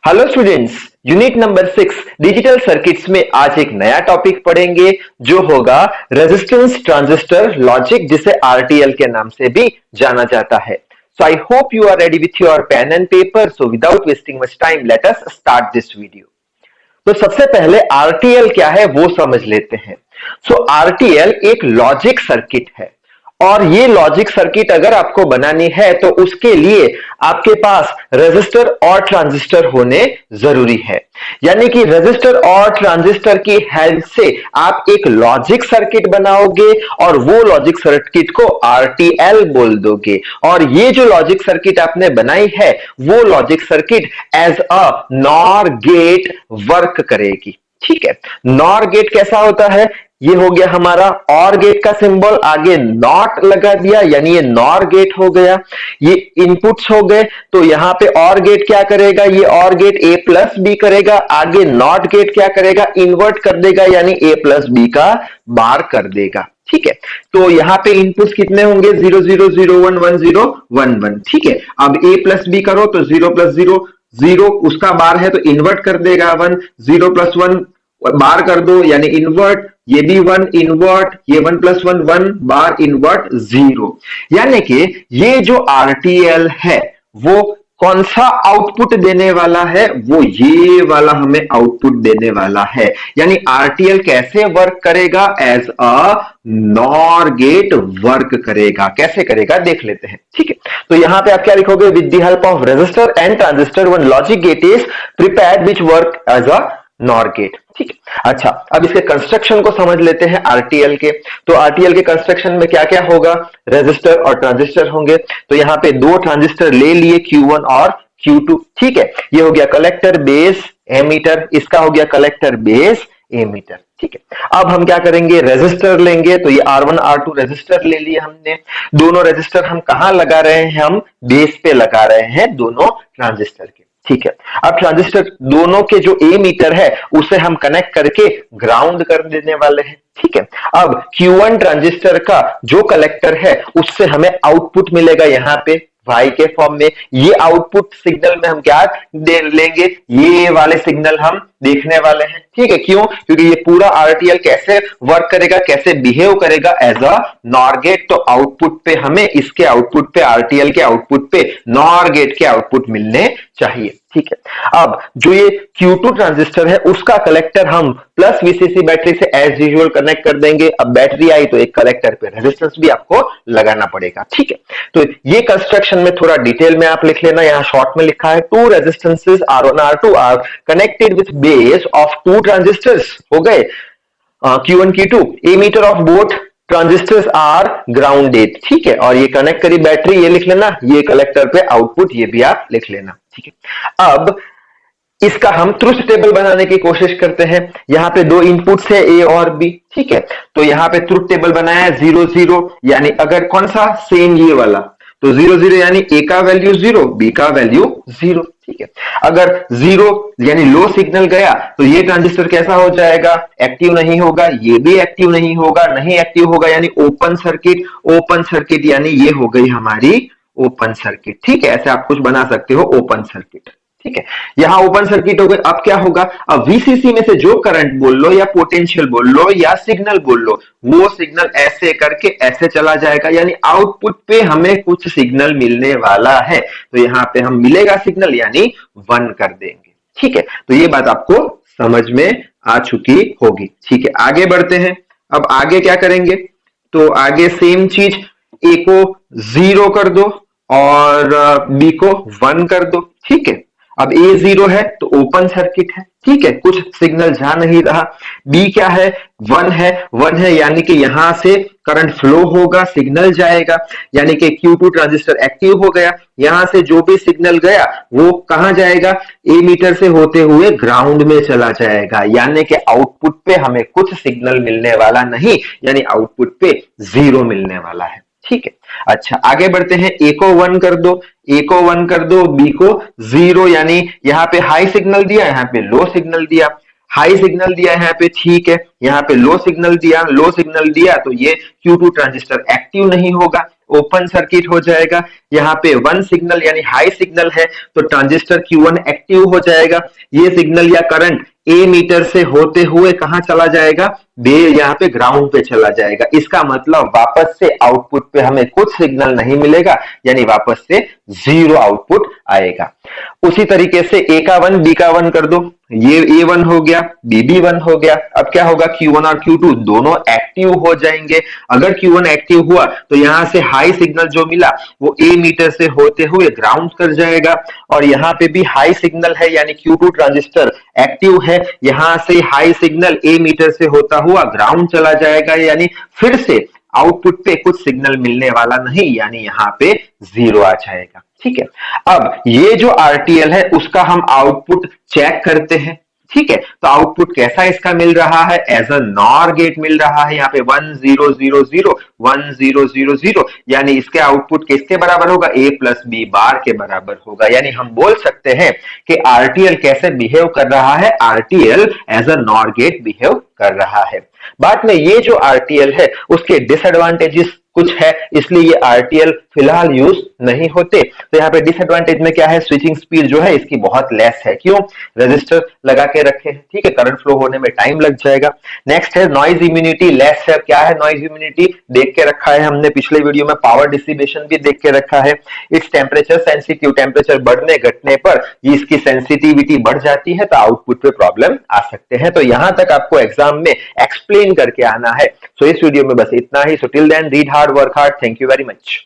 Hello students, unit number 6 digital circuits में आज एक नया टॉपिक पढ़ेंगे जो होगा रेजिस्टेंस ट्रांजिस्टर लॉजिक, जिसे आरटीएल के नाम से भी जाना जाता है। So I hope you are ready with your pen and paper. So without wasting much time let us start this video. तो सबसे पहले आरटीएल क्या है वो समझ लेते हैं। सो आरटीएल एक लॉजिक सर्किट है और ये लॉजिक सर्किट अगर आपको बनानी है तो उसके लिए आपके पास रेजिस्टर और ट्रांजिस्टर होने जरूरी है। यानी कि रेजिस्टर और ट्रांजिस्टर की हेल्प से आप एक लॉजिक सर्किट बनाओगे और वो लॉजिक सर्किट को आरटीएल बोल दोगे। और ये जो लॉजिक सर्किट आपने बनाई है वो logic circuit as a NOR gate work करेगी। ठीक है, नॉर गेट कैसा होता है? ये हो गया हमारा और गेट का सिंबल, आगे नॉट लगा दिया यानी ये नॉर गेट हो गया। ये इनपुट्स हो गए, तो यहां पे और गेट क्या करेगा? ये और गेट ए प्लस बी करेगा। आगे नॉट गेट क्या करेगा? इन्वर्ट कर देगा यानी ए प्लस बी का बार कर देगा। ठीक है, तो यहाँ पे इनपुट्स कितने होंगे? 0 0 0 1 1 0 1 1। ठीक है, अब ए प्लस बी करो तो 0 प्लस 0 0 उसका बार है तो इन्वर्ट कर देगा 1, 0 प्लस 1 बार कर दो यानी इन्वर्ट, ये भी 1 इन्वर्ट, ये 1 प्लस 1 1 बार इन्वर्ट 0। यानी कि ये जो आरटीएल है वो कौन सा आउटपुट देने वाला है? वो ये वाला हमें आउटपुट देने वाला है। यानी आरटीएल कैसे वर्क करेगा? As a NOR gate work करेगा। कैसे करेगा देख लेते हैं। ठीक है, तो यहां पे आप क्या लिखोगे? With the help of resistor and transistor one logic gate is prepared which work as a NOR gate. ठीक है, अच्छा अब इसके कंस्ट्रक्शन को समझ लेते हैं आरटीएल के। तो आरटीएल के कंस्ट्रक्शन में क्या क्या होगा? रेजिस्टर और ट्रांजिस्टर होंगे। तो यहाँ पे दो ट्रांजिस्टर ले लिए Q1 और Q2। ठीक है, ये हो गया कलेक्टर बेस एमीटर, इसका हो गया कलेक्टर बेस एमीटर। ठीक है, अब हम क्या करेंगे? रेजिस्टर लेंगे। तो ये R1 R2 रेजिस्टर ले लिए हमने। दोनों रेजिस्टर हम कहां लगा रहे हैं? हम बेस पे लगा रहे हैं दोनों ट्रांजिस्टर के। ठीक है, अब ट्रांजिस्टर दोनों के जो ए मीटर है उसे हम कनेक्ट करके ग्राउंड कर देने वाले हैं। ठीक है, अब Q1 ट्रांजिस्टर का जो कलेक्टर है उससे हमें आउटपुट मिलेगा यहाँ पे Y के फॉर्म में। ये आउटपुट सिग्नल में हम क्या दे लेंगे? ये वाले सिग्नल हम देखने वाले हैं। ठीक है, क्यों? क्योंकि ये पूरा आरटीएल कैसे वर्क करेगा, कैसे बिहेव करेगा एज अ नॉर गेट। तो आउटपुट पे हमें इसके आउटपुट पे, आरटीएल के आउटपुट पे नॉर गेट के आउटपुट मिलने चाहिए। ठीक है, अब जो ये Q2 ट्रांजिस्टर है उसका कलेक्टर हम प्लस वीसीसी बैटरी से एज यूजुअल कनेक्ट कर देंगे। अब बैटरी आई तो एक कलेक्टर पे रेजिस्टेंस भी आपको लगाना पड़ेगा। ठीक है, तो ये कंस्ट्रक्शन में थोड़ा डिटेल में आप लिख लेना। यहाँ शॉर्ट में लिखा है two resistances R1 R2 are connected with base of two transistors. हो गए Q1 Q2, emitter of both transistors are grounded. ठीक है, और ये कनेक्ट करी बैटरी, ये लिख लेना। ये कलेक्टर पे आउटपुट, ये भी आप लिख लेना। ठीक है, अब इसका हम ट्रुथ टेबल बनाने की कोशिश करते हैं। यहाँ पे दो इनपुट्स है ए और बी। ठीक है, तो यहाँ पे ट्रुथ टेबल बनाया है 0 0 यानी अगर कौन सा? सेम ये वाला। तो 0 0 यानी ए का वैल्यू 0, बी का वैल्यू 0। ठीक है, अगर 0 यानी लो सिग्नल गया तो ये ट्रांजिस्टर कैसा हो जाएगा? एक्टिव नहीं होगा। ये भी एक्टिव नहीं होगा, नहीं एक्टिव होगा यानी ओपन सर्किट। ओपन सर्किट यानी ये हो गई हमारी ओपन सर्किट। ठीक है, ऐसे आप कुछ बना सकते हो ओपन सर्किट। ठीक है, यहां ओपन सर्किट हो गई। अब क्या होगा? अब वीसीसी में से जो करंट बोल लो या पोटेंशियल बोल लो या सिग्नल बोल लो, वो सिग्नल ऐसे करके ऐसे चला जाएगा यानी आउटपुट पे हमें कुछ सिग्नल मिलने वाला है। तो यहां पे हम मिलेगा सिग्नल यानी 1 कर देंगे। ठीक है, तो ये बात आपको समझ में आ चुकी होगी। ठीक है, आगे बढ़ते हैं। अब आगे क्या करेंगे? तो आगे सेम चीज, ए को 0 कर दो और बी को 1 कर दो। ठीक है, अब ए 0 है तो ओपन सर्किट है। ठीक है, कुछ सिग्नल जा नहीं रहा। बी क्या है? 1 है। 1 है यानी कि यहां से करंट फ्लो होगा, सिग्नल जाएगा यानी कि Q2 ट्रांजिस्टर एक्टिव हो गया। यहां से जो भी सिग्नल गया वो कहां जाएगा? ए मीटर से होते हुए ग्राउंड में चला जाएगा यानी कि आउटपुट पे हमें कुछ सिग्नल मिलने वाला नहीं, यानी आउटपुट पे 0 मिलने वाला है। ठीक है, अच्छा आगे बढ़ते हैं। ए को 1 कर दो, ए को 1 कर दो, बी को 0 यानी यहां पे हाई सिग्नल दिया, यहां पे लो सिग्नल दिया। हाई सिग्नल दिया यहाँ पे, ठीक है, यहाँ पे लो सिग्नल दिया, लो सिग्नल दिया तो ये Q2 ट्रांजिस्टर एक्टिव नहीं होगा। ओपन सर्किट हो जाएगा। यहाँ पे 1 सिग्नल यानी हाई सिग्नल है तो ट्रांजिस्टर Q1 एक्टिव हो जाएगा। ये सिग्नल या करंट ए मीटर से होते हुए कहां चला जाएगा, बे यहाँ पे ग्राउंड पे चला जाएगा। इसका मतलब वापस से आउटपुट पे हमें कुछ सिग्नल नहीं मिलेगा, यानी वापस से 0 आउटपुट आएगा। उसी तरीके से ए का 1 बी का 1 कर दो, ये A1 हो गया, BB1 हो गया। अब क्या होगा, Q1 और Q2 दोनों एक्टिव हो जाएंगे। अगर Q1 एक्टिव हुआ तो यहां से हाई सिग्नल जो मिला वो ए मीटर से होते हुए ग्राउंड कर जाएगा, और यहाँ पे भी हाई सिग्नल है यानी Q2 ट्रांजिस्टर एक्टिव है, यहां से हाई सिग्नल ए मीटर से होता हुआ ग्राउंड चला जाएगा, यानी फिर से आउटपुट पे कुछ सिग्नल मिलने वाला नहीं, यानी यहाँ पे 0 आ जाएगा। ठीक है, अब ये जो RTL है उसका हम आउटपुट चेक करते हैं। ठीक है, तो आउटपुट कैसा इसका मिल रहा है, एज अ नॉर गेट मिल रहा है। यहाँ पे 1 0 0 0 1 0 0 0, यानी इसके आउटपुट किसके बराबर होगा, A प्लस बी बार के बराबर होगा। यानी हम बोल सकते हैं कि RTL कैसे बिहेव कर रहा है, RTL as a NOR gate behave कर रहा है। बाद में ये जो RTL है उसके डिसएडवांटेजेस कुछ है, इसलिए ये RTL फिलहाल यूज नहीं होते। तो यहाँ पे डिसएडवांटेज में क्या है, स्विचिंग स्पीड जो है इसकी बहुत लेस है। क्यों, रजिस्टर लगा के रखे हैं। ठीक है, करंट फ्लो होने में टाइम लग जाएगा। नेक्स्ट है नॉइज इम्यूनिटी लेस है। क्या है नॉइज इम्यूनिटी, देख के रखा है हमने पिछले वीडियो में, पावर डिसिपेशन भी देख के रखा है। इट्स टेम्परेचर सेंसिटिव, टेम्परेचर बढ़ने घटने पर इसकी सेंसिटिविटी बढ़ जाती है तो आउटपुट पे प्रॉब्लम आ सकते हैं। तो यहां तक आपको एग्जाम में एक्सप्लेन करके आना है। सो इस वीडियो में बस इतना ही। So till then read hard, work hard. Thank you very much.